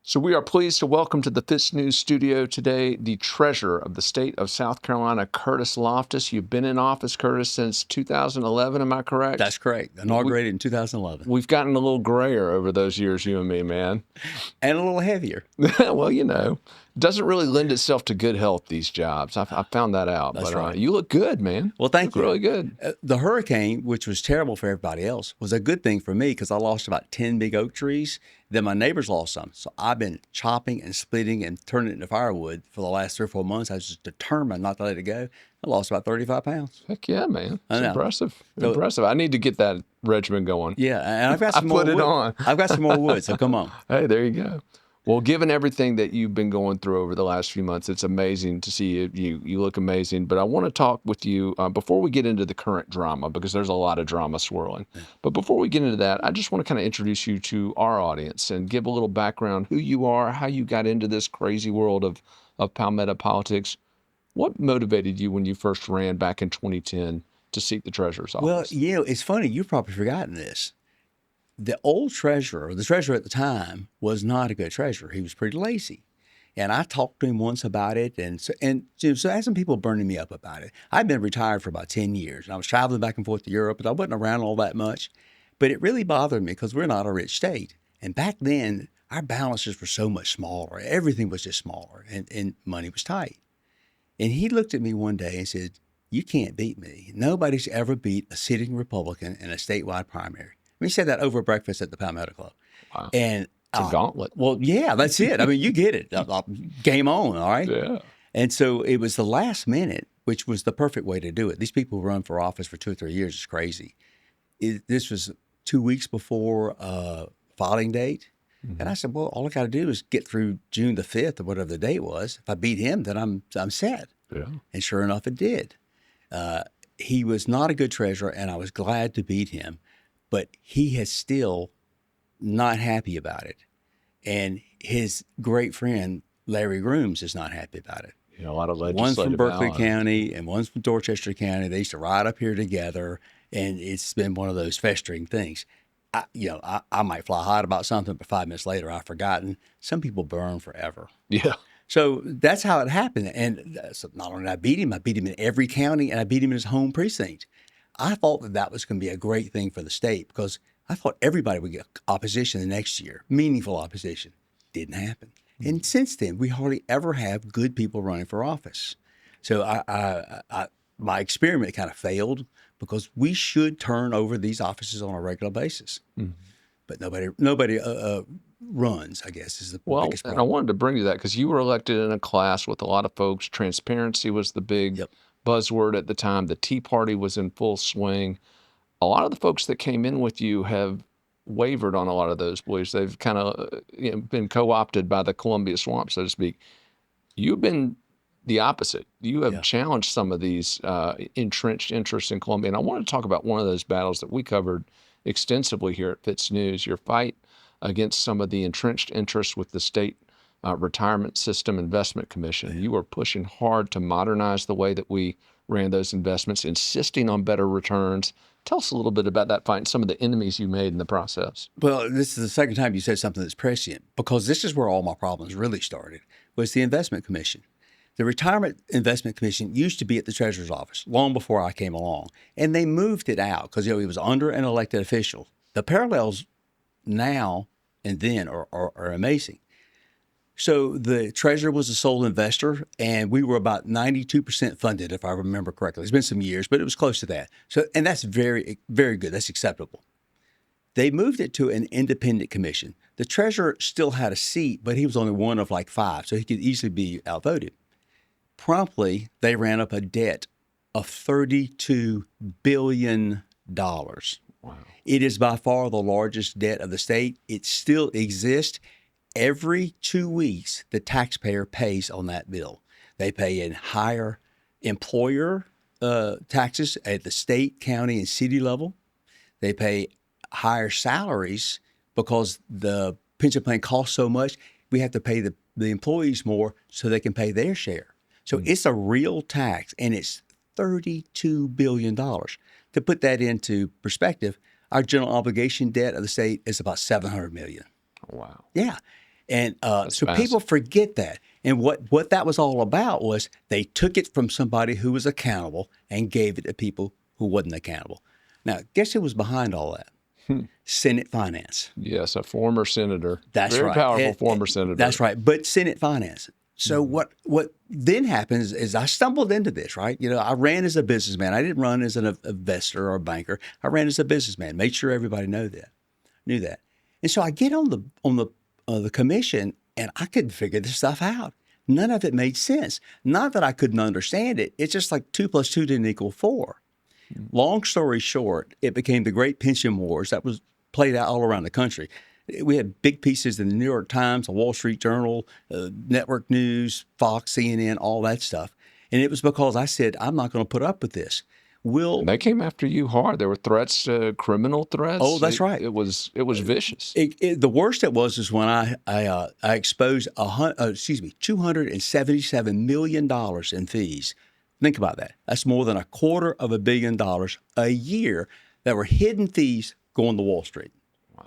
So we are pleased to welcome to the FITSNews studio today the treasurer of the state of South Carolina, Curtis Loftis. You've been in office, Curtis, since 2011, am I correct? That's correct. Inaugurated in 2011. We've gotten a little grayer over those years, you and me, man. And a little heavier. Well, doesn't really lend itself to good health, these jobs. I found that out. That's but right. You look good, man. Well, thank you. you. Really good. The hurricane, which was terrible for everybody else, was a good thing for me because I lost about 10 big oak trees. Then my neighbors lost some. So I've been chopping and splitting and turning it into firewood for the last 3 or 4 months. I was just determined not to let it go. I lost about 35 pounds. Heck yeah, man. I It's know. impressive. So- Impressive. I need to get that regimen going. Yeah, and I've got some I more put it wood. on. I've got some more wood, so come on. Hey, there you go. Well, given everything that you've been going through over the last few months, it's amazing to see you. You look amazing. But I want to talk with you before we get into the current drama, because there's a lot of drama swirling. But before we get into that, I just want to kind of introduce you to our audience and give a little background, who you are, how you got into this crazy world of Palmetto politics. What motivated you when you first ran back in 2010 to seek the treasurer's Well, office? it's funny. You've probably forgotten this. The old treasurer, the treasurer at the time, was not a good treasurer. He was pretty lazy. And I talked to him once about it. So I had some people burning me up about it. I'd been retired for about 10 years. And I was traveling back and forth to Europe, but I wasn't around all that much. But it really bothered me because we're not a rich state. And back then, our balances were so much smaller. Everything was just smaller, and money was tight. And he looked at me one day and said, "You can't beat me. Nobody's ever beat a sitting Republican in a statewide primary." He said that over breakfast at the Palmetto Club. Wow. And It's a gauntlet. well, yeah, that's it. I mean, you get it. Game on, all right? Yeah. And so it was the last minute, which was the perfect way to do it. These people who run for office for 2 or 3 years is crazy. This was 2 weeks before filing date. Mm-hmm. And I said, well, all I got to do is get through June the 5th or whatever the date was. If I beat him, then I'm set. Yeah. And sure enough, it did. He was not a good treasurer, and I was glad to beat him. But he is still not happy about it. And his great friend, Larry Grooms, is not happy about it. A lot of legislative One's from Berkeley balance. County and one's from Dorchester County. They used to ride up here together, and it's been one of those festering things. I might fly hot about something, but 5 minutes later, I've forgotten. Some people burn forever. Yeah. So that's how it happened. And so not only did I beat him in every county, and I beat him in his home precinct. I thought that was going to be a great thing for the state because I thought everybody would get opposition the next year, meaningful opposition. Didn't happen. And since then, we hardly ever have good people running for office. So my experiment kind of failed because we should turn over these offices on a regular basis. Mm-hmm. But nobody runs, I guess, is the biggest problem. And I wanted to bring you that because you were elected in a class with a lot of folks. Transparency was the big buzzword at the time. The Tea Party was in full swing. A lot of the folks that came in with you have wavered on a lot of those beliefs. They've kind of been co-opted by the Columbia Swamp, so to speak. You've been the opposite. You have challenged some of these entrenched interests in Columbia. And I want to talk about one of those battles that we covered extensively here at FITSNews, your fight against some of the entrenched interests with the state retirement system investment commission. Yeah. You were pushing hard to modernize the way that we ran those investments, insisting on better returns. Tell us a little bit about that fight and some of the enemies you made in the process. Well, this is the second time you said something that's prescient, because this is where all my problems really started, was the investment commission. The Retirement Investment Commission used to be at the Treasurer's office long before I came along, and they moved it out because it was under an elected official. The parallels now and then are amazing. So the treasurer was the sole investor, and we were about 92% funded, if I remember correctly. It's been some years, but it was close to that. So, and that's very, very good. That's acceptable. They moved it to an independent commission. The treasurer still had a seat, but he was only one of like 5, so he could easily be outvoted. Promptly, they ran up a debt of $32 billion. Wow. It is by far the largest debt of the state. It still exists. Every 2 weeks, the taxpayer pays on that bill. They pay in higher employer taxes at the state, county, and city level. They pay higher salaries because the pension plan costs so much. We have to pay the employees more so they can pay their share. So it's a real tax, and it's $32 billion. To put that into perspective, our general obligation debt of the state is about $700 million. Wow. Yeah. And That's so people fascinating. forget that. And what that was all about was they took it from somebody who was accountable and gave it to people who wasn't accountable. Now, guess who was behind all that? Hmm. Senate Finance. Yes, a former senator, That's very right. powerful former That's senator. right. But Senate Finance. So Mhm. what then happens is I stumbled into this, right? I ran as a businessman. I didn't run as an investor or a banker. I ran as a businessman. Made sure everybody knew that. And so I get on the commission, and I couldn't figure this stuff out. None of it made sense. Not that I couldn't understand it. It's just like 2 + 2 didn't equal 4. Long story short, it became the great pension wars that was played out all around the country. We had big pieces in the New York Times, the Wall Street Journal, Network News, Fox, CNN, all that stuff. And it was because I said, I'm not going to put up with this. And Will, they came after you hard. There were threats, criminal oh, threats. that's right. It was vicious. The worst it was is when I exposed $277 million in fees. Think about that. That's more than $250 million a year that were hidden fees going to Wall Street, Wow,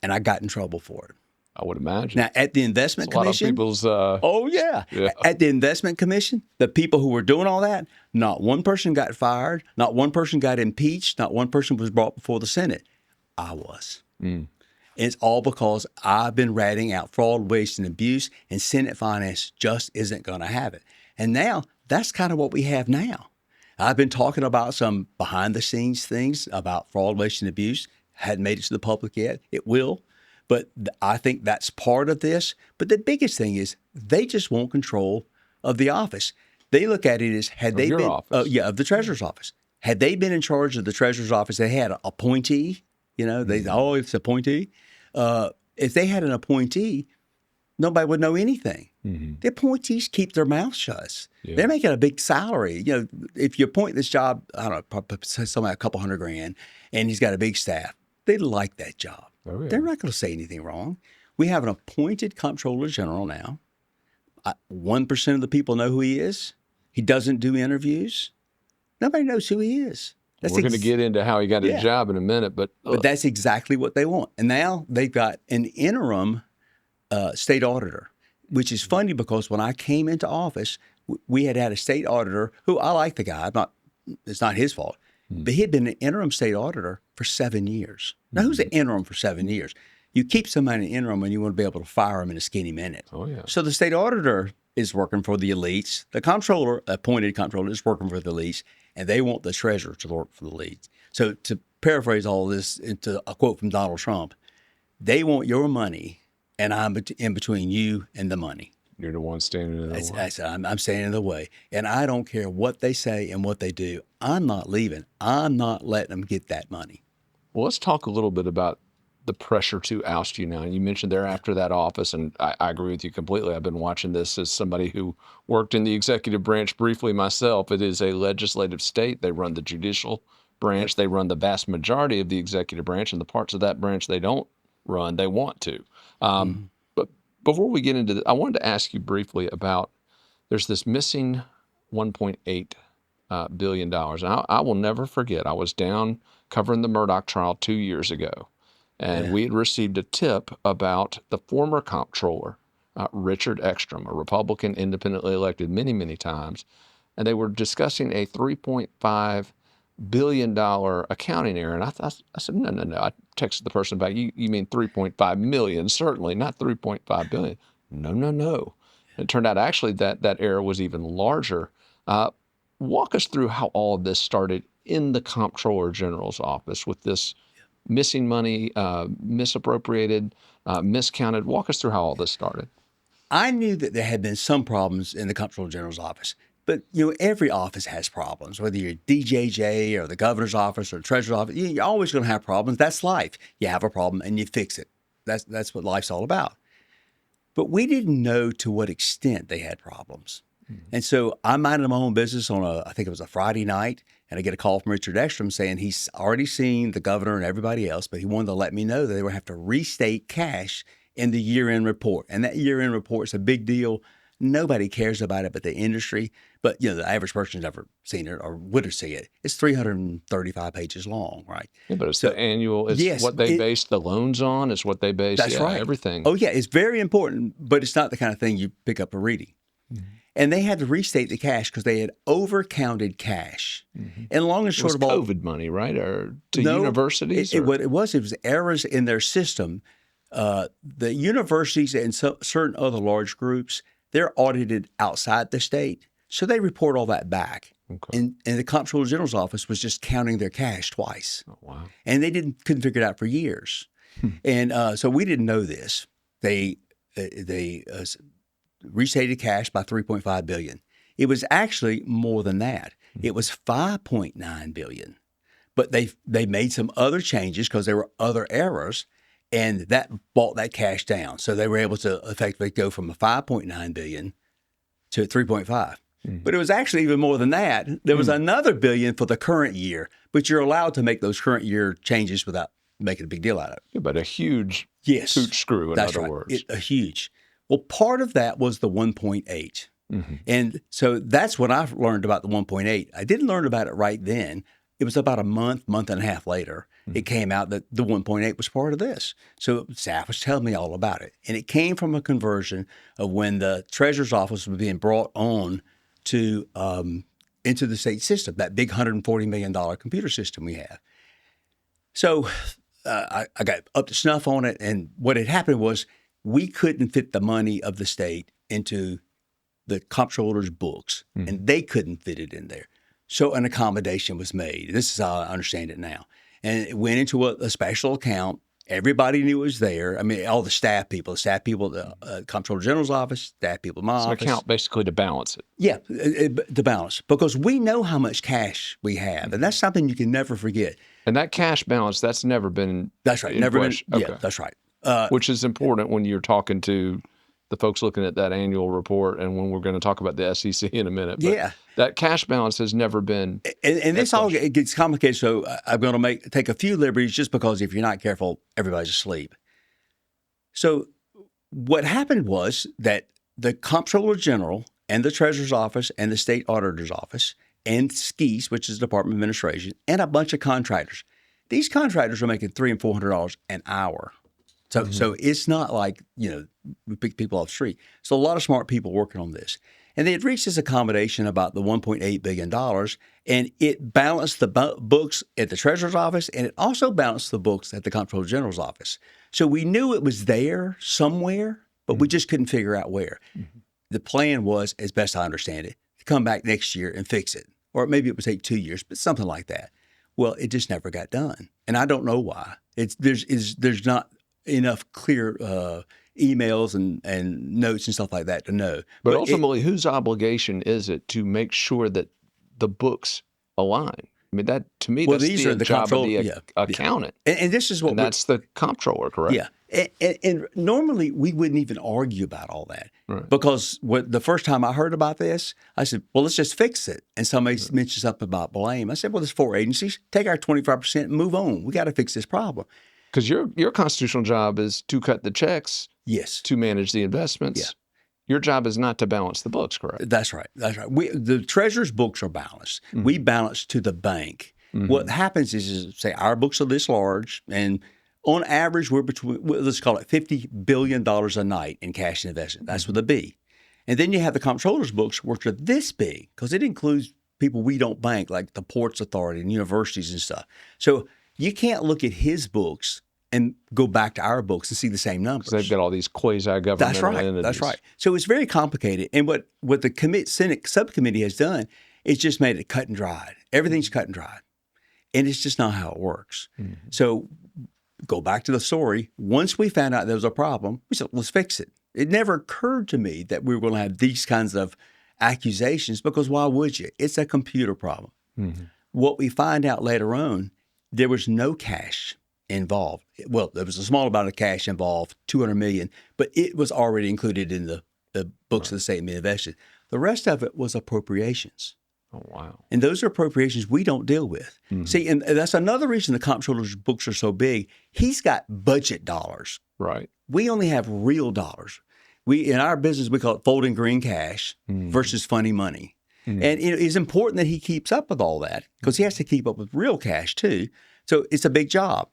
and I got in trouble for it. I would imagine. Now at the It's Investment a lot of Commission, people's. oh yeah, Yeah. at the Investment Commission, the people who were doing all that, not one person got fired, not one person got impeached, not one person was brought before the Senate. I was. Mm. It's all because I've been ratting out fraud, waste, and abuse, and Senate Finance just isn't going to have it. And now that's kind of what we have now. I've been talking about some behind the scenes things about fraud, waste, and abuse. Hadn't made it to the public yet. It will. But I think that's part of this. But the biggest thing is they just want control of the office. They look at it as had Of they your been, office. of the treasurer's office. Had they been in charge of the treasurer's office, they had an appointee. It's appointee. If they had an appointee, nobody would know anything. Mm-hmm. The appointees keep their mouths shut. Yeah. They're making a big salary. If you appoint this job, I don't know, somebody a couple $100,000, and he's got a big staff, they like that job. Oh, yeah. They're not going to say anything wrong. We have an appointed comptroller general now. 1% of the people know who he is. He doesn't do interviews. Nobody knows who he is. We're going to get into how he got his Yeah. job in a minute, but That's exactly what they want. And now they've got an interim state auditor, which is funny because when I came into office, we had a state auditor who I like the guy. It's not his fault, but he had been an interim state auditor for 7 years. Now, who's an interim for 7 years? You keep somebody in interim and you want to be able to fire them in a skinny minute. oh yeah, So the state auditor is working for the elites. The comptroller, appointed comptroller, is working for the elites, and they want the treasurer to work for the elites. So to paraphrase all this into a quote from Donald Trump, they want your money, and I'm in between you and the money. you're the one standing in the way. I'm standing in the way, and I don't care what they say and what they do. I'm not leaving. I'm not letting them get that money. Well, let's talk a little bit about the pressure to oust you now. You mentioned they're after that office, and I agree with you completely. I've been watching this as somebody who worked in the executive branch briefly myself. It is a legislative state. They run the judicial branch. They run the vast majority of the executive branch, and the parts of that branch they don't run, they want to. But before we get into this, I wanted to ask you briefly about there's this missing $1.8 billion. And I will never forget, I was down covering the Murdoch trial 2 years ago, and we had received a tip about the former comptroller, Richard Ekstrom, a Republican independently elected many, many times, and they were discussing a $3.5 billion accounting error. And I said, no, no, no. I texted the person back, you mean 3.5 million, certainly, not 3.5 billion. No, no, no. It turned out actually that error was even larger. Walk us through how all of this started in the Comptroller General's office with this missing money, misappropriated, miscounted. Walk us through how all this started. I knew that there had been some problems in the Comptroller General's office, but every office has problems. Whether you're DJJ or the governor's office or the treasurer's office, you're always going to have problems. That's life. You have a problem and you fix it. That's what life's all about. But we didn't know to what extent they had problems. And so I minded my own business on I think it was a Friday night, and I get a call from Richard Ekstrom saying he's already seen the governor and everybody else, but he wanted to let me know that they would have to restate cash in the year-end report. And that year-end report is a big deal, Nobody cares about it but the industry. But, the average person's never seen it or would have seen it. It's 335 pages long, right? Yeah, but it's So, the annual. It's yes, what they base the loans on. It's what they base. that's right. Everything. Oh, yeah, it's very important, but it's not the kind of thing you pick up a reading. Mm-hmm. And they had to restate the cash because they had overcounted cash. Mm-hmm. And long and short of all, COVID money, right? Or to universities? What it was errors in their system. The universities and certain other large groups, they're audited outside the state. So they report all that back. Okay. And the Comptroller General's office was just counting their cash twice. Oh, wow. And they couldn't figure it out for years. And so we didn't know this. They restated cash by $3.5 billion. It was actually more than that. It was $5.9 billion. But they made some other changes because there were other errors, and that brought that cash down. So they were able to effectively go from a $5.9 billion to $3.5 billion. But it was actually even more than that. There was another billion for the current year, but you're allowed to make those current year changes without making a big deal out of it. Yeah, but a huge hoot screw, in other words. A huge. Well, part of that was the 1.8. Mm-hmm. And so that's what I learned about the 1.8. I didn't learn about it right then. It was about a month and a half later. Mm-hmm. It came out that the 1.8 was part of this. So staff was telling me all about it. And it came from a conversion of when the Treasurer's Office was being brought on to into the state system, that big $140 million computer system we have. So I got up to snuff on it. And what had happened was we couldn't fit the money of the state into the comptroller's books, and they couldn't fit it in there. So an accommodation was made. This is how I understand it now. And it went into a special account. Everybody knew it was there. I mean, all the staff people, the Comptroller General's office, staff people in my office. An account basically to balance it. Yeah, to balance. Because we know how much cash we have, and that's something you can never forget. And that cash balance, that's never been That's right. Never been. Okay. Yeah, that's right. Which is important when you're talking to the folks looking at that annual report, and when we're going to talk about the SEC in a minute. But that cash balance has never been. And this all gets complicated, so I'm going to take a few liberties just because if you're not careful, everybody's asleep. So what happened was that the Comptroller General and the Treasurer's Office and the State Auditor's Office and SCEAS, which is Department of Administration, and a bunch of contractors. These contractors are making $300 and $400 an hour. So it's not like, we pick people off the street. So a lot of smart people working on this. And they had reached this accommodation about the $1.8 billion, and it balanced the books at the Treasurer's Office, and it also balanced the books at the Comptroller General's office. So we knew it was there somewhere, but we just couldn't figure out where. Mm-hmm. The plan was, as best I understand it, to come back next year and fix it. Or maybe it would take 2 years, but something like that. Well, it just never got done. And I don't know why. There's not enough clear emails and notes and stuff like that to know. But ultimately, whose obligation is it to make sure that the books align? I mean, that to me, that's the job of the accountant. And this is what that's the comptroller, correct? Yeah. And normally we wouldn't even argue about all that. Right. Because the first time I heard about this, I said, well, let's just fix it. And somebody mentioned something about blame. I said, well, there's 4 agencies. Take our 25% and move on. We got to fix this problem. Because your constitutional job is to cut the checks. Yes. To manage the investments. Yeah. Your job is not to balance the books, correct? That's right. That's right. The Treasurer's books are balanced. Mm-hmm. We balance to the bank. Mm-hmm. What happens is, say, our books are this large, and on average, we're between, let's call it $50 billion a night in cash and investment. That's with a B. And then you have the comptroller's books, which are this big, because it includes people we don't bank, like the Ports Authority and universities and stuff. So you can't look at his books and go back to our books and see the same numbers. They've got all these quasi-governmental entities. That's right. So it's very complicated. And what the Senate subcommittee has done is just made it cut and dried. Everything's cut and dried. And it's just not how it works. Mm-hmm. So go back to the story. Once we found out there was a problem, we said, let's fix it. It never occurred to me that we were going to have these kinds of accusations because why would you? It's a computer problem. Mm-hmm. What we find out later on, there was no cash involved. Well, there was a small amount of cash involved, $200 million, but it was already included in the books of the statement of invested. The rest of it was appropriations. Oh, wow. And those are appropriations we don't deal with. Mm-hmm. See, and that's another reason the comptroller's books are so big. He's got budget dollars. Right. We only have real dollars. in our business, we call it folding green cash versus funny money. And it's important that he keeps up with all that because he has to keep up with real cash too. So it's a big job.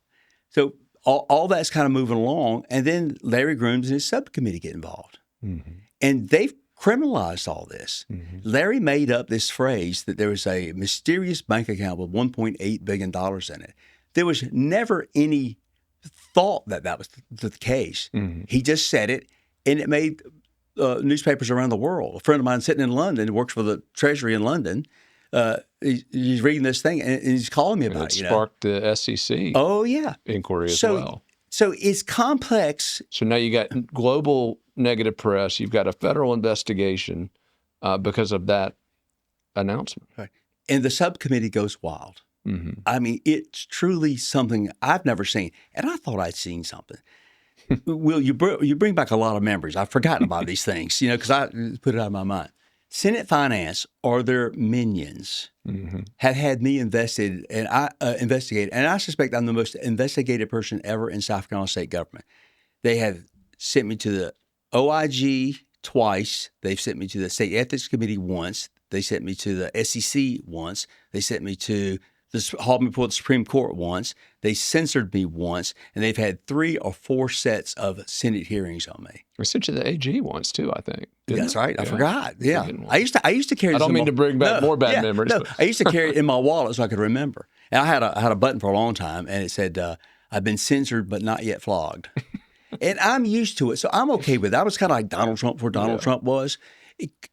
So all that's kind of moving along. And then Larry Grooms and his subcommittee get involved. And they've criminalized all this. Larry made up this phrase that there was a mysterious bank account with $1.8 billion in it. There was never any thought that that was the case. He just said it, and it made newspapers around the world. A friend of mine sitting in London, who works for the Treasury in London, he's reading this thing, and he's calling me about it. It sparked the SEC inquiry as well. So it's complex. So now you got global negative press. You've got a federal investigation because of that announcement. Right. And the subcommittee goes wild. I mean, it's truly something I've never seen. And I thought I'd seen something. Will, you bring back a lot of memories. I've forgotten about these things, because I put it out of my mind. Senate Finance or their minions have had me invested and I investigated, and I suspect I'm the most investigated person ever in South Carolina state government. They have sent me to the OIG twice. They've sent me to the State Ethics Committee once. They sent me to the SEC once. They sent me to hauled me before the Supreme Court once. They censored me once, and they've had 3 or 4 sets of Senate hearings on me. I sent you the AG once too, I think. That's right. I forgot. Yeah, I used to carry. I don't mean to bring back more bad memories. No, I used to carry it in my wallet so I could remember. And I had a button for a long time, and it said, "I've been censored but not yet flogged." And I'm used to it, so I'm okay with it. I was kind of like Donald Trump before Donald Trump was.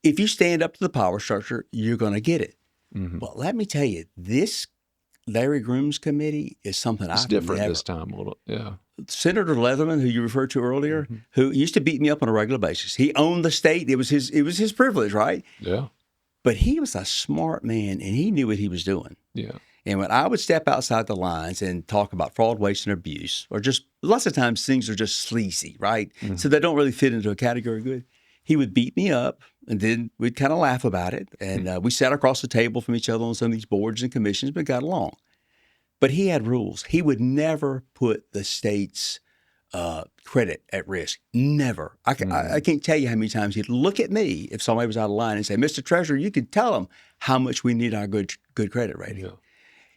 If you stand up to the power structure, you're going to get it. But let me tell you, this Larry Grooms committee is something it's different this time a little. Yeah. Senator Leatherman, who you referred to earlier, who used to beat me up on a regular basis. He owned the state. It was his privilege, right? Yeah. But he was a smart man, and he knew what he was doing. Yeah. And when I would step outside the lines and talk about fraud, waste, and abuse, or just lots of times things are just sleazy, right? So they don't really fit into a category good. He would beat me up, and then we'd kind of laugh about it. And we sat across the table from each other on some of these boards and commissions, but got along. But he had rules. He would never put the state's credit at risk. Never. I can't tell you how many times he'd look at me if somebody was out of line and say, "Mr. Treasurer, you could tell them how much we need our good credit rating." Yeah.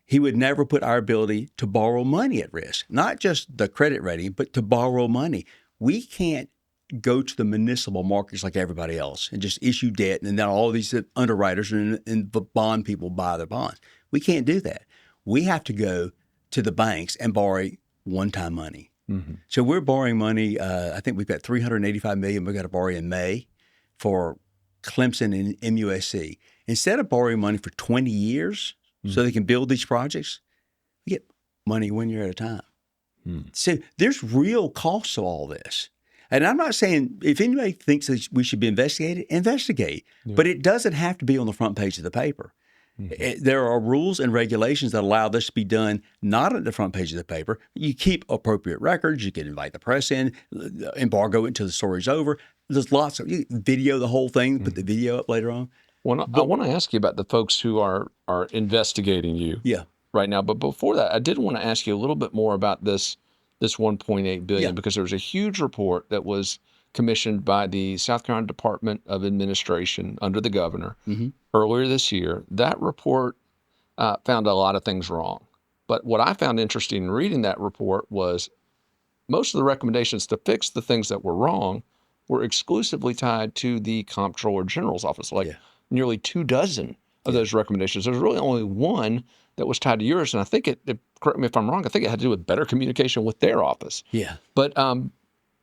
He would never put our ability to borrow money at risk, not just the credit rating, but to borrow money. We can't go to the municipal markets like everybody else and just issue debt, and then all these underwriters and the bond people buy their bonds. We can't do that. We have to go to the banks and borrow one-time money. So we're borrowing money. I think we've got $385 million we've got to borrow in May for Clemson and MUSC. Instead of borrowing money for 20 years so they can build these projects, we get money 1 year at a time. So there's real costs to all this. And I'm not saying if anybody thinks that we should be investigated, investigate. Yeah. But it doesn't have to be on the front page of the paper. There are rules and regulations that allow this to be done not at the front page of the paper. You keep appropriate records. You can invite the press in, embargo it until the story's over. There's lots of video, the whole thing, put the video up later on. Well, I want to ask you about the folks who are investigating you right now. But before that, I did want to ask you a little bit more about this $1.8 billion because there was a huge report that was commissioned by the South Carolina Department of Administration under the governor earlier this year. That report found a lot of things wrong. But what I found interesting in reading that report was most of the recommendations to fix the things that were wrong were exclusively tied to the Comptroller General's office, nearly 24 of those recommendations. There's really only one that was tied to yours, and I think correct me if I'm wrong, I think it had to do with better communication with their office. Yeah. But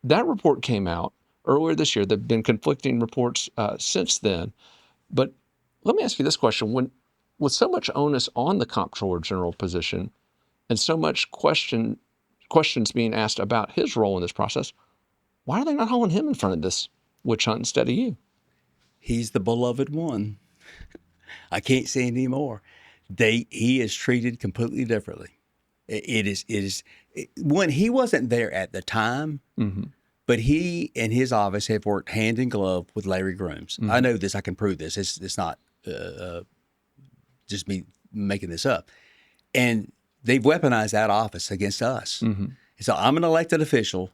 that report came out earlier this year. There have been conflicting reports since then. But let me ask you this question. With so much onus on the Comptroller General position and so much questions being asked about his role in this process, why are they not hauling him in front of this witch hunt instead of you? He's the beloved one. I can't say any more. He is treated completely differently. When he wasn't there at the time, but he and his office have worked hand in glove with Larry Grooms. I know this. I can prove this. It's not just me making this up. And they've weaponized that office against us. So I'm an elected official,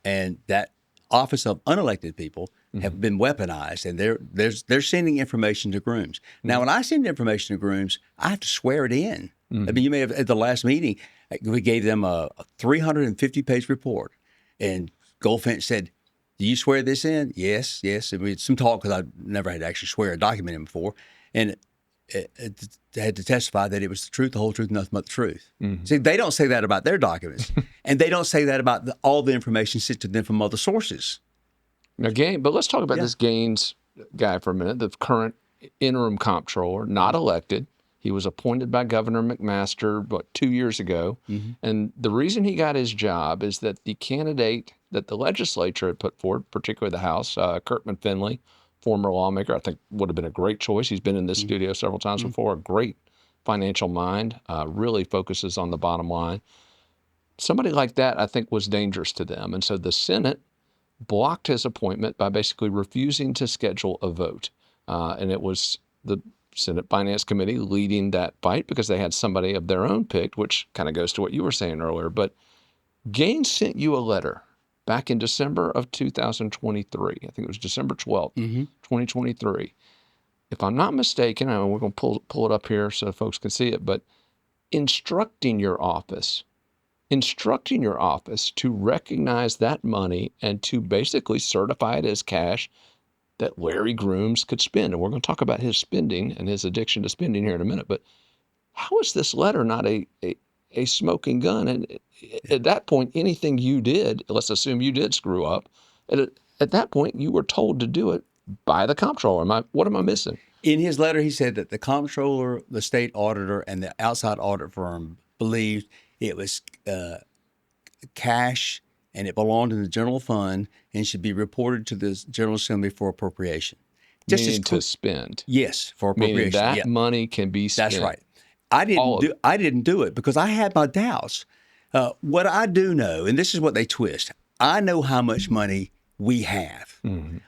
and that office of unelected people have been weaponized, and they're sending information to grooms. Now, when I send information to grooms, I have to swear it in. I mean, you may have at the last meeting, we gave them a 350-page report, and Goldfinch said, "Do you swear this in?" Yes, yes. And we had some talk because I never had to actually swear a document in before, and it had to testify that it was the truth, the whole truth, nothing but the truth. See, they don't say that about their documents, and they don't say that about all the information sent to them from other sources. Now, but let's talk about this Gaines guy for a minute, the current interim comptroller, not elected. He was appointed by Governor McMaster, 2 years ago. And the reason he got his job is that the candidate that the legislature had put forward, particularly the House, Kirkman Finley, former lawmaker, I think would have been a great choice. He's been in this studio several times before, a great financial mind, really focuses on the bottom line. Somebody like that, I think, was dangerous to them. And so the Senate blocked his appointment by basically refusing to schedule a vote. And it was the Senate Finance Committee leading that fight because they had somebody of their own picked, which kind of goes to what you were saying earlier. But Gaines sent you a letter back in December of 2023. I think it was December 12th, 2023. If I'm not mistaken, and we're going to pull it up here so folks can see it, but instructing your office to recognize that money and to basically certify it as cash that Larry Grooms could spend. And we're going to talk about his spending and his addiction to spending here in a minute. But how is this letter not a smoking gun? And at that point, anything you did, let's assume you did screw up, at that point, you were told to do it by the comptroller. What am I missing? In his letter, he said that the comptroller, the state auditor, and the outside audit firm believed it was cash and it belonged in the general fund and should be reported to the General Assembly for appropriation. Meaning to spend. Yes, for appropriation. Meaning that money can be spent. That's right. I didn't do it because I had my doubts. What I do know, and this is what they twist, I know how much money we have.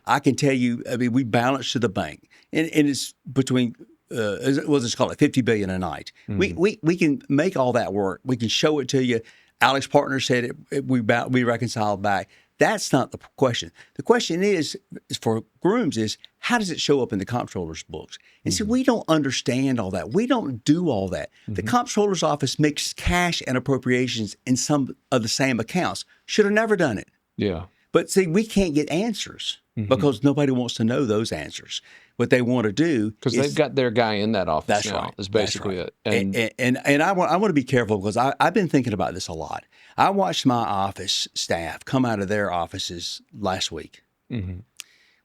I can tell you, I mean, we balance to the bank. And it's between, let's call it $50 billion a night. We can make all that work. We can show it to you. Alex Partner said we reconciled back. That's not the question. The question is for Grooms is, how does it show up in the comptroller's books? And see, we don't understand all that. We don't do all that. The comptroller's office makes cash and appropriations in some of the same accounts. Should have never done it. Yeah. But see, we can't get answers because nobody wants to know those answers. What they want to do because they've got their guy in that office. That's now, right. Is basically it. And I want to be careful because I've been thinking about this a lot. I watched my office staff come out of their offices last week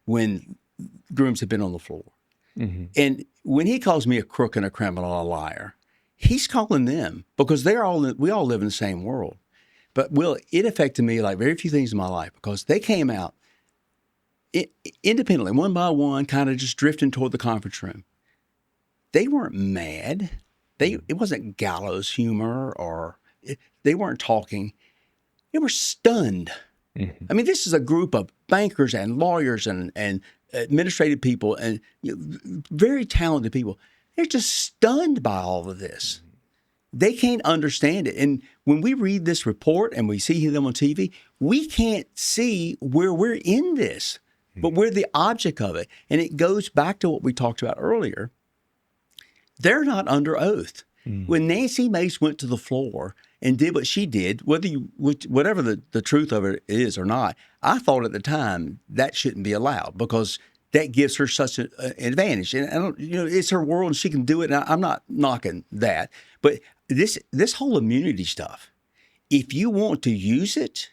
when Grooms had been on the floor. And when he calls me a crook and a criminal, a liar, he's calling them because we all live in the same world. But it affected me like very few things in my life because they came out independently, one by one, kind of just drifting toward the conference room. They weren't mad. It wasn't gallows humor they weren't talking. They were stunned. I mean, this is a group of bankers and lawyers and administrative people and very talented people. They're just stunned by all of this. They can't understand it. And when we read this report and we see them on TV, we can't see where we're in this, but we're the object of it. And it goes back to what we talked about earlier. They're not under oath. When Nancy Mace went to the floor and did what she did, whatever the truth of it is or not, I thought at the time that shouldn't be allowed because that gives her such an advantage. And it's her world and she can do it. And I'm not knocking that. But this whole immunity stuff, if you want to use it,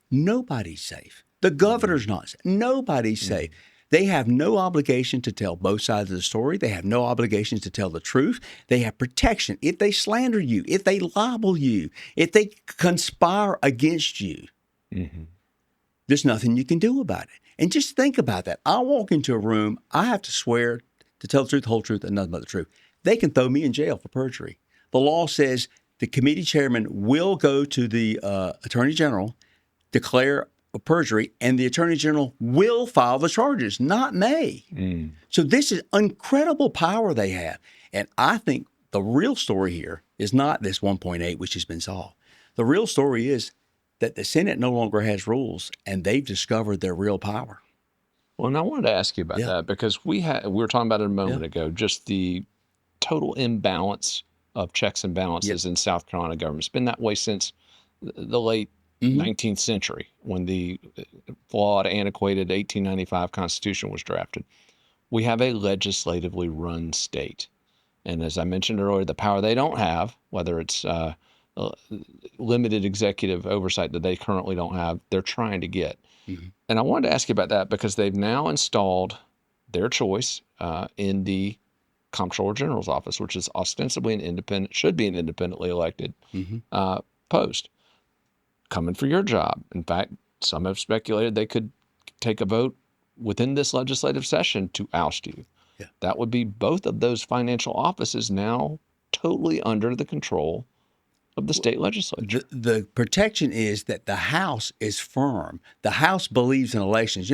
nobody's safe. The governor's not safe. Nobody's safe. They have no obligation to tell both sides of the story. They have no obligation to tell the truth. They have protection. If they slander you, if they libel you, if they conspire against you, there's nothing you can do about it. And just think about that. I walk into a room, I have to swear to tell the truth, the whole truth, and nothing but the truth. They can throw me in jail for perjury. The law says the committee chairman will go to the attorney general, declare a perjury, and the attorney general will file the charges, not me. So this is incredible power they have. And I think the real story here is not this 1.8, which has been solved. The real story is that the Senate no longer has rules, and they've discovered their real power. Well, and I wanted to ask you about that because we were talking about it a moment Yeah. ago, just the total imbalance of checks and balances in South Carolina government. It's been that way since the late 19th century when the flawed, antiquated 1895 Constitution was drafted. We have a legislatively run state. And as I mentioned earlier, the power they don't have, whether it's limited executive oversight that they currently don't have, they're trying to get. And I wanted to ask you about that because they've now installed their choice in the Comptroller General's office, which is ostensibly an independent, should be an independently elected post. Coming for your job. In fact, some have speculated they could take a vote within this legislative session to oust you. Yeah. That would be both of those financial offices now totally under the control of the state legislature. The protection is that the House is firm. The House believes in elections.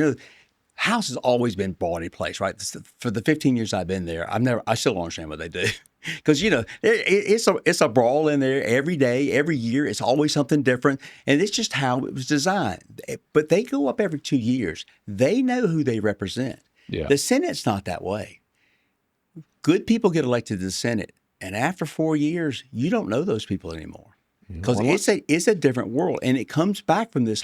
House has always been bawdy place, right? For the 15 years I've been there, I still don't understand what they do. Because, it's a brawl in there every day, every year. It's always something different. And it's just how it was designed. But they go up every 2 years. They know who they represent. Yeah. The Senate's not that way. Good people get elected to the Senate. And after 4 years, you don't know those people anymore. Because it's a different world. And it comes back from this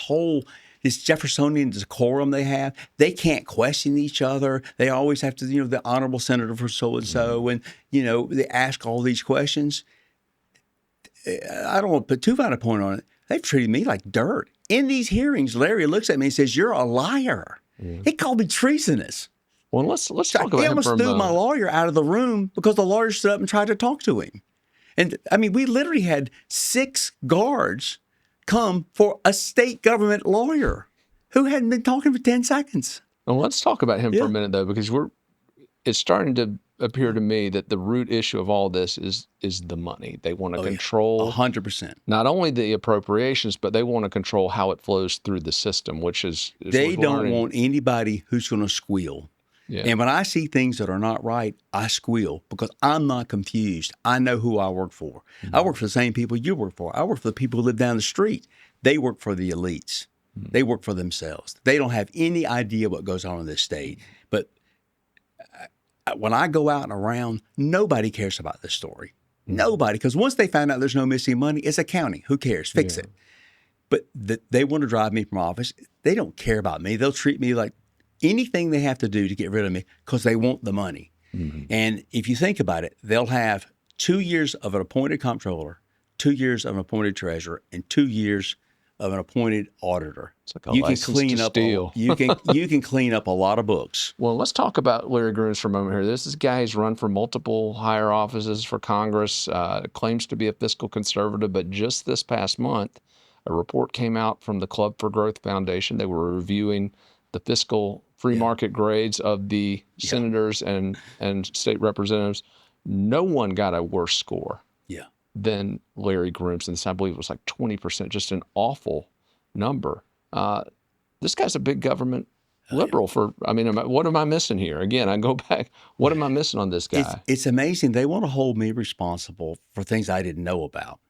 Jeffersonian decorum they have. They can't question each other. They always have to, the honorable senator for so-and-so. And, they ask all these questions. I don't want to put too fine a point on it. They've treated me like dirt. In these hearings, Larry looks at me and says, "You're a liar." He called me treasonous. Well, let's talk about He him almost for a threw moment. my lawyer out of the room because the lawyer stood up and tried to talk to him. And we literally had 6 guards come for a state government lawyer who hadn't been talking for 10 seconds. Well, let's talk about him for a minute, though, because it's starting to appear to me that the root issue of all this is the money. They want to control 100%. not only the appropriations, but they want to control how it flows through the system, which is they don't want anybody who's going to squeal. Yeah. And when I see things that are not right, I squeal because I'm not confused. I know who I work for. I work for the same people you work for. I work for the people who live down the street. They work for the elites. They work for themselves. They don't have any idea what goes on in this state. But when I go out and around, nobody cares about this story. Nobody. Because once they find out there's no missing money, it's accounting. Who cares? Fix it. But they want to drive me from office. They don't care about me. They'll treat me like anything they have to do to get rid of me because they want the money. And if you think about it, they'll have 2 years of an appointed comptroller, 2 years of an appointed treasurer, and 2 years of an appointed auditor. It's like you can clean up you can clean up a lot of books. Well, let's talk about Larry Grooms for a moment here. This is a guy who's run for multiple higher offices for Congress, claims to be a fiscal conservative, but just this past month, a report came out from the Club for Growth Foundation. They were reviewing the fiscal free market grades of the senators and state representatives. No one got a worse score than Larry Grooms. And I believe it was like 20%, just an awful number. This guy's a big government liberal what am I missing here? Again, I go back, what am I missing on this guy? It's amazing. They want to hold me responsible for things I didn't know about.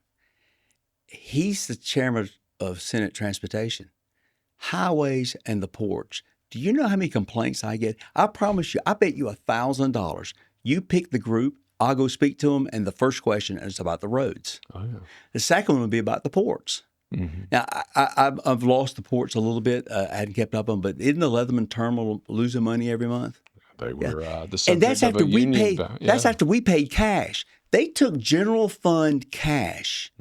He's the chairman of Senate Transportation, Highways, and the ports. Do you know how many complaints I get? I promise you, I bet you $1,000. You pick the group, I'll go speak to them, and the first question is about the roads. The second one will be about the ports. Now, I've lost the ports a little bit. I hadn't kept up on them, but isn't the Leatherman terminal losing money every month? They were the subject and that's of after a we union. paid. That's after we paid cash. They took general fund cash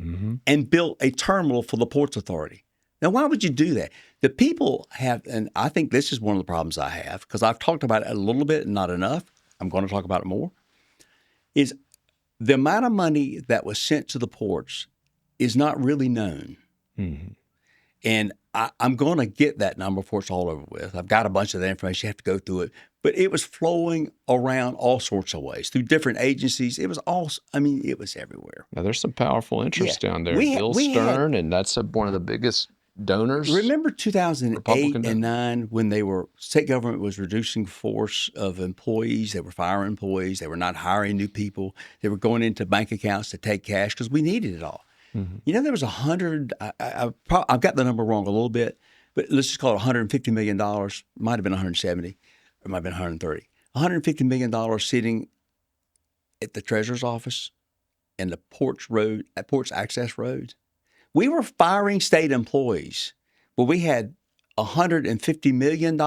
and built a terminal for the Ports Authority. Now, why would you do that? The people have, and I think this is one of the problems I have, because I've talked about it a little bit and not enough. I'm going to talk about it more. Is the amount of money that was sent to the ports is not really known. And I'm going to get that number before it's all over with. I've got a bunch of that information. You have to go through it. But it was flowing around all sorts of ways through different agencies. It was it was everywhere. Now, there's some powerful interests down there. Bill Stern, and that's one of the biggest donors. Remember 2008 and 9 when state government was reducing force of employees. They were firing employees. They were not hiring new people. They were going into bank accounts to take cash because we needed it all. There was 100. I've got the number wrong a little bit, but let's just call it $150 million. Might have been 170, or might have been 130. $150 million sitting at the treasurer's office and the Ports Access Road. We were firing state employees, but we had $150 million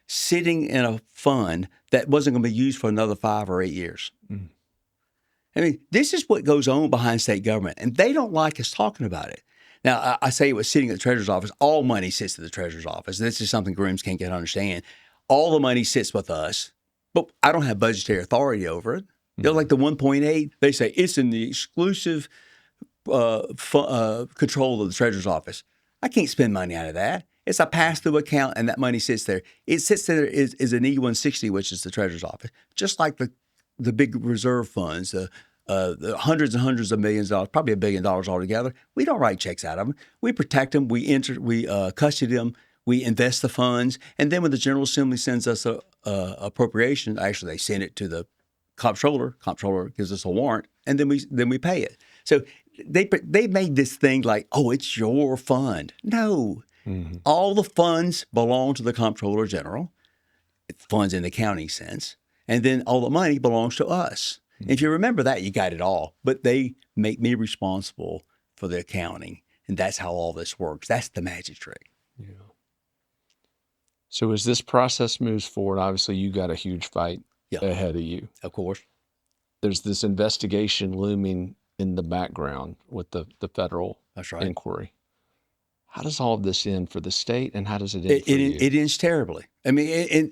sitting in a fund that wasn't going to be used for another 5 or 8 years. I mean, this is what goes on behind state government, and they don't like us talking about it. Now, I say it was sitting at the treasurer's office. All money sits at the treasurer's office. This is something Grooms can't get to understand. All the money sits with us, but I don't have budgetary authority over it. They're like the 1.8. They say it's in the exclusive control of the treasurer's office. I can't spend money out of that. It's a pass-through account, and that money sits there. It sits there is an E-160, which is the treasurer's office, just like the big reserve funds, the hundreds and hundreds of millions of dollars, probably $1 billion altogether. We don't write checks out of them. We protect them. We custody them. We invest the funds, and then when the General Assembly sends us a appropriation, actually they send it to the comptroller. Comptroller gives us a warrant, and then we pay it. So they made this thing like, oh, it's your fund. No, all the funds belong to the Comptroller General. Funds in the county sense. And then all the money belongs to us. If you remember that, you got it all. But they make me responsible for the accounting. And that's how all this works. That's the magic trick. Yeah. So as this process moves forward, obviously you got a huge fight ahead of you. Of course. There's this investigation looming in the background with the federal inquiry. How does all of this end for the state, and how does it end for you? It ends terribly. I mean,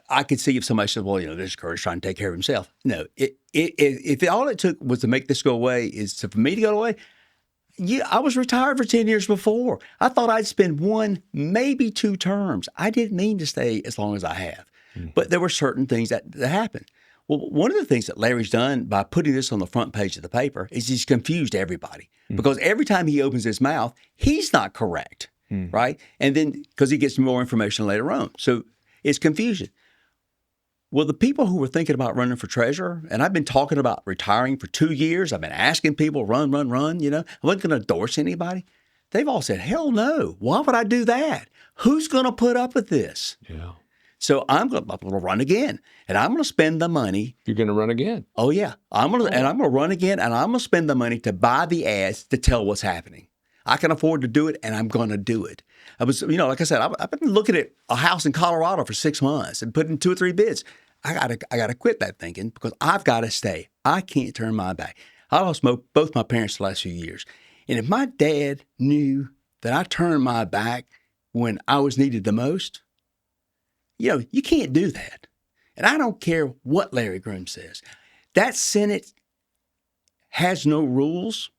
I could see if somebody said, well, this Kurt's trying to take care of himself. No, if all it took was to make this go away is for me to go away, I was retired for 10 years before. I thought I'd spend 1, maybe 2 terms. I didn't mean to stay as long as I have. But there were certain things that happened. Well, one of the things that Larry's done by putting this on the front page of the paper is he's confused everybody. Because every time he opens his mouth, he's not correct, right? And then because he gets more information later on. So it's confusion. Well, the people who were thinking about running for treasurer, and I've been talking about retiring for 2 years. I've been asking people, run. I wasn't going to endorse anybody. They've all said, hell no. Why would I do that? Who's going to put up with this? Yeah. So I'm going to run again, and I'm going to spend the money. You're going to run again? Oh yeah, I'm going to run again, and I'm going to spend the money to buy the ads to tell what's happening. I can afford to do it, and I'm going to do it. I was, like I said, I've been looking at a house in Colorado for 6 months and putting 2 or 3 bids. I gotta quit that thinking because I've got to stay. I can't turn my back. I lost both my parents the last few years, and if my dad knew that I turned my back when I was needed the most. You can't do that. And I don't care what Larry Groom says. That Senate has no rules,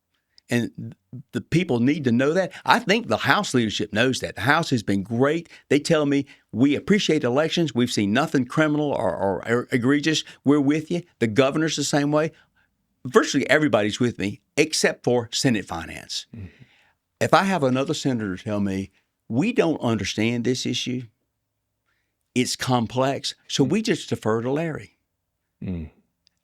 and the people need to know that. I think the House leadership knows that. The House has been great. They tell me, we appreciate elections. We've seen nothing criminal or egregious. We're with you. The governor's the same way. Virtually everybody's with me except for Senate Finance. Mm-hmm. If I have another senator tell me, we don't understand this issue, it's complex, so we just defer to Larry. And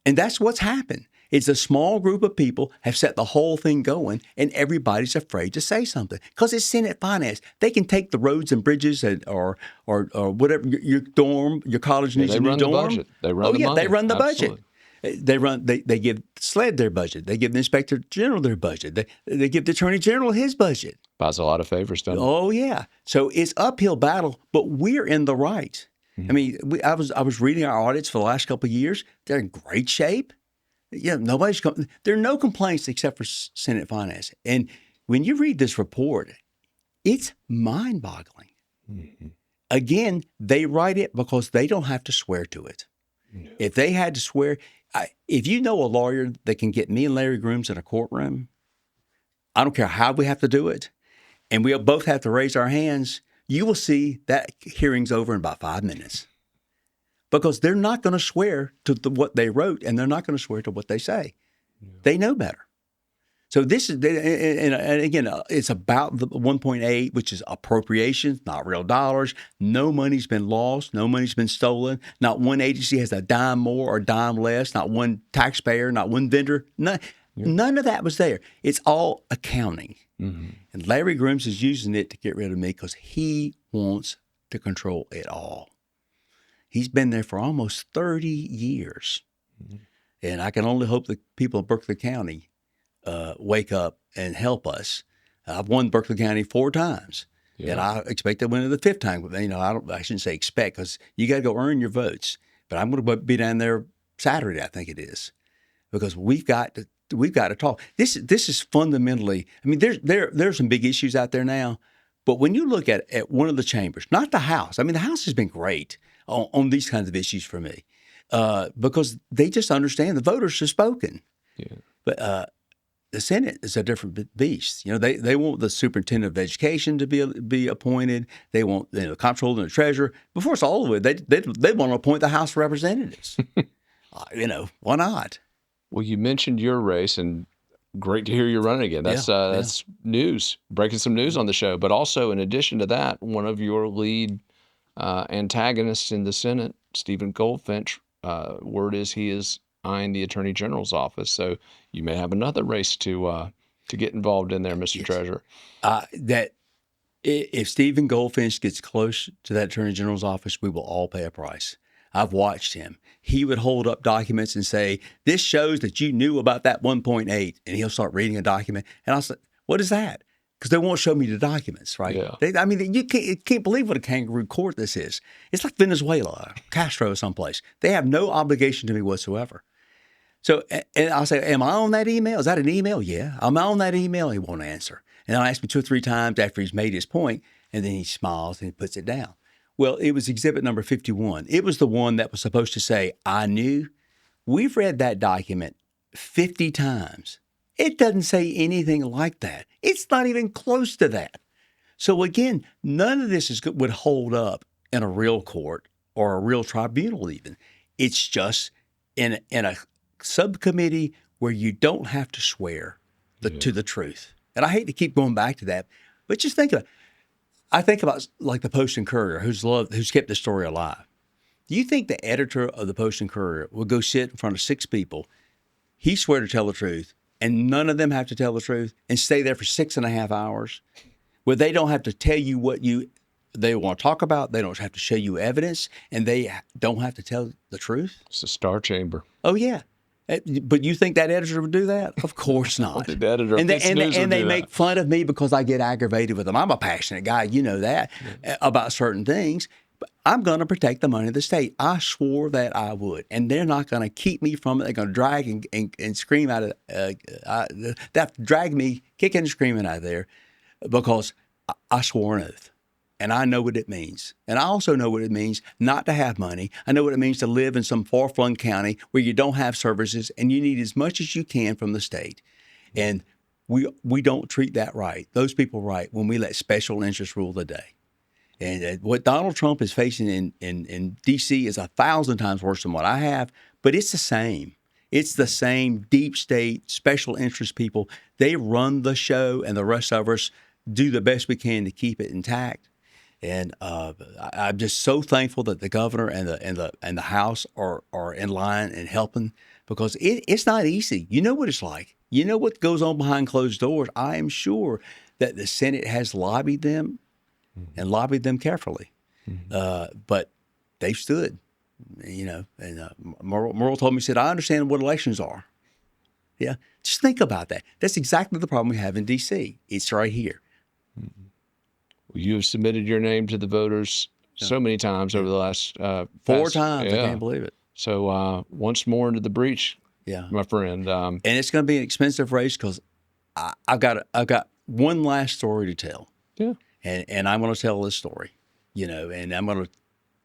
that's what's happened. It's a small group of people have set the whole thing going, and everybody's afraid to say something because it's Senate Finance. They can take the roads and bridges or whatever your dorm, your college needs a new dorm. They run the budget. They run the Absolutely. budget. They give SLED their budget. They give the Inspector General their budget. They give the Attorney General his budget. Buys a lot of favors, doesn't it? Oh yeah. So it's uphill battle, but we're in the right. Mm-hmm. I mean, I was reading our audits for the last couple of years. They're in great shape. Yeah, there are no complaints except for Senate Finance. And when you read this report, it's mind-boggling. Mm-hmm. Again, they write it because they don't have to swear to it. No. If they had to swear, if you know a lawyer that can get me and Larry Grooms in a courtroom, I don't care how we have to do it, and we'll both have to raise our hands, you will see that hearing's over in about 5 minutes. Because they're not going to swear to what they wrote, and they're not going to swear to what they say. Yeah. They know better. So this is, and again, it's about the 1.8, which is appropriations, not real dollars. No money's been lost. No money's been stolen. Not one agency has a dime more or dime less. Not one taxpayer. Not one vendor. None. None of that was there. It's all accounting. Mm-hmm. And Larry Grooms is using it to get rid of me because he wants to control it all. He's been there for almost 30 years. Mm-hmm. And I can only hope the people of Berkeley County wake up and help us. I've won Berkeley County 4 times. Yeah. And I expect to win it the 5th time. You know, I shouldn't say expect because you got to go earn your votes. But I'm going to be down there Saturday, I think it is, because we've got to talk. This is fundamentally. I mean, there's some big issues out there now, but when you look at one of the chambers, not the House. I mean, the House has been great on these kinds of issues for me because they just understand the voters have spoken. Yeah. But the Senate is a different beast. You know, they want the superintendent of education to be appointed. They want the comptroller and the treasurer. Before it's all the way, they want to appoint the House of Representatives. You know, why not? Well, you mentioned your race, and great to hear you're running again. That's news, breaking some news on the show. But also, in addition to that, one of your lead antagonists in the Senate, Stephen Goldfinch, word is he is eyeing the Attorney General's office. So you may have another race to get involved in there, Mr. Treasurer. That if Stephen Goldfinch gets close to that Attorney General's office, we will all pay a price. I've watched him. He would hold up documents and say, "This shows that you knew about that 1.8," and he'll start reading a document. And I'll say, "What is that?" Because they won't show me the documents, right? Yeah. I mean, you can't believe what a kangaroo court this is. It's like Venezuela, Castro, someplace. They have no obligation to me whatsoever. So, and I'll say, "Am I on that email? Is that an email?" "Yeah." "Am I on that email?" He won't answer. And I'll ask me 2 or 3 times after he's made his point, and then he smiles and he puts it down. Well, it was exhibit number 51. It was the one that was supposed to say, "I knew." We've read that document 50 times. It doesn't say anything like that. It's not even close to that. So again, none of this would hold up in a real court or a real tribunal even. It's just in a subcommittee where you don't have to swear to the truth. And I hate to keep going back to that, but just think about it. I think about like the Post and Courier, who's kept the story alive. Do you think the editor of the Post and Courier would go sit in front of 6 people, he swear to tell the truth, and none of them have to tell the truth, and stay there for 6.5 hours, where they don't have to tell you what they want to talk about, they don't have to show you evidence, and they don't have to tell the truth? It's a star chamber. Oh yeah. But you think that editor would do that? Of course not. The editor of and FITSNews would they do make that. fun of me because I get aggravated with them. I'm a passionate guy, you know that, about certain things. But I'm going to protect the money of the state. I swore that I would, and they're not going to keep me from it. They're going to drag and scream out of that, drag me kicking and screaming out of there because I swore an oath. And I know what it means. And I also know what it means not to have money. I know what it means to live in some far-flung county where you don't have services and you need as much as you can from the state. And we don't treat that right, those people right, when we let special interests rule the day. And what Donald Trump is facing in D.C. is 1,000 times worse than what I have, but it's the same. It's the same deep state, special interest people. They run the show, and the rest of us do the best we can to keep it intact. And I'm just so thankful that the governor and the House are in line and helping because it's not easy. You know what it's like. You know what goes on behind closed doors. I am sure that the Senate has lobbied them and lobbied them carefully, but they've stood. You know, and Merle told me, he said, "I understand what elections are." Yeah, just think about that. That's exactly the problem we have in D.C. It's right here. You have submitted your name to the voters so many times over the last 4 times. Yeah. I can't believe it. So once more into the breach, Yeah, my friend. and it's going to be an expensive race because I've got one last story to tell. Yeah. And I'm going to tell this story, you know, and I'm going to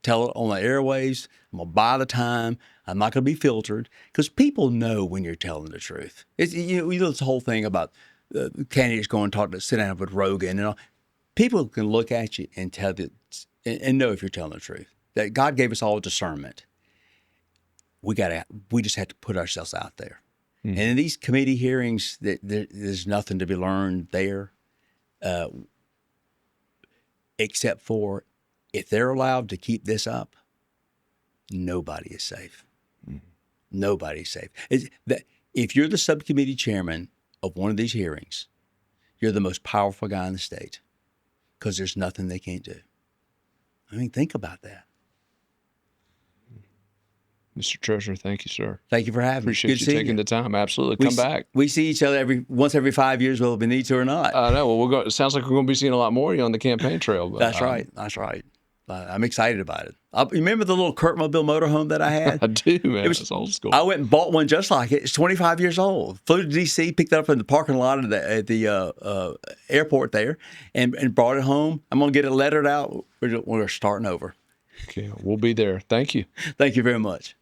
tell it on the airwaves. I'm going to buy the time. I'm not going to be filtered because people know when you're telling the truth. It's, you know this whole thing about candidates going to sit down with Rogan and all. People can look at you and tell that and know if you're telling the truth. That God gave us all discernment. We just have to put ourselves out there. And in these committee hearings, there's nothing to be learned there, except for if they're allowed to keep this up, nobody is safe. Nobody's safe. if you're the subcommittee chairman of one of these hearings, you're the most powerful guy in the state because there's nothing they can't do. I mean, think about that. Mr. Treasurer, thank you, sir. Thank you for having me. Appreciate Good you seeing taking you. the time. Absolutely. Come back. We see each other once every 5 years, whether we need to or not. I know. Well, it sounds like we're going to be seeing a lot more of you on the campaign trail. But, That's right. That's right. I'm excited about it. You remember the little Kurtmobile motorhome that I had? I do, man. It's old school. I went and bought one just like it. It's 25 years old. Flew to D.C., picked it up in the parking lot at the airport there, and brought it home. I'm going to get it lettered out. We're starting over. Okay, we'll be there. Thank you. Thank you very much.